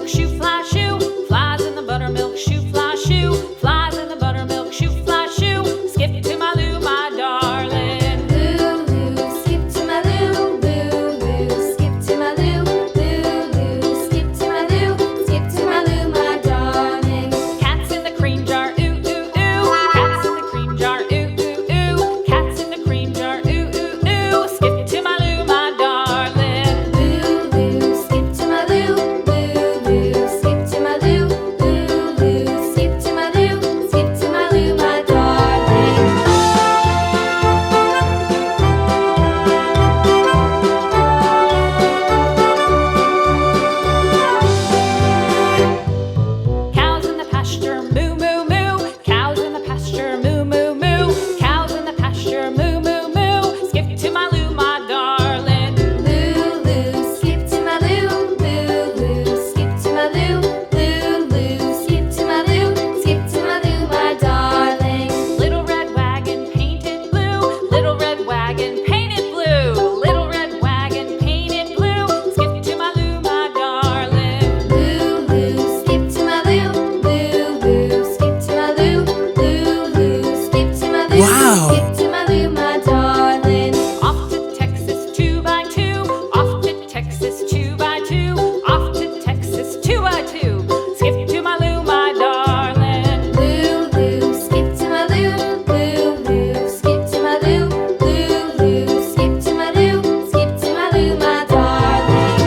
buttermilk shoe, fly shoe. Flies in the buttermilk shoe, fly shoe. Flies in the buttermilk shoe, fly shoe. Skip to my Lou, my darling. Lou, skip to my Lou, Lou, skip to my Lou, Lou, skip to my Lou, skip to my Lou, my darling. Cats in the cream jar, ooh, ooh, ooh. Cats in the cream jar, ooh, ooh, ooh. Cats in the cream jar, ooh, ooh, ooh. Skip to my Lou, my darling. Lou, skip to my Lou, Lou, skip to my Lou, Lou, skip to my Lou, skip to my Lou, my darling. Cows in the pasture, moo, moo, moo. Cows in the pasture, moo, moo, moo. Cows in the pasture, moo, moo, moo. Skip to my Lou, my darling. Lou, skip to my Lou, Lou, skip to my Lou, Lou, skip to my Lou, skip to my Lou, my darling. Little red wagon painted blue. Little red wagon painted blue. Little red wagon painted blue. Skip to my Lou, my darling. Lou, skip to my Lou, Lou, skip to my Lou, Lou, skip to my Lou, Wow. skip to my Lou, my darling. Off to Texas 2x2. Off to Texas 2x2. Off to Texas 2x2. Skip to my Lou, my darling. Lou, skip to my Lou, Lou, skip to my Lou, Lou, skip to my Lou, skip to my Lou, my darling.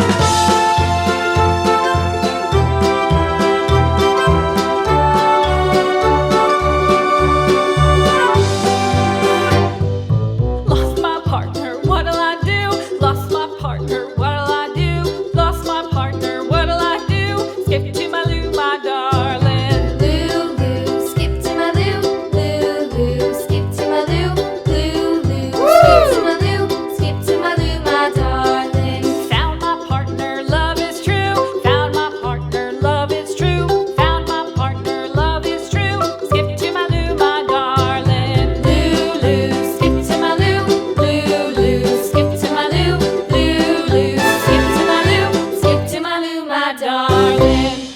Lost my partner, what'll I do? Lost my partner, what'll I do? Lost my partner, what'll I do? Skip to my Lou, my darling. Lou, skip to my Lou, Lou, skip to my Lou, Lou, skip to my Lou, skip to my Lou, my darling. Found my partner, love is true. Found my partner, love is true. Found my partner, love is true. Skip to my Lou, my darling. Lou, skip to my Lou, Lou, skip to my Lou, Lou, skip to my Lou, skip to my Lou, my darling.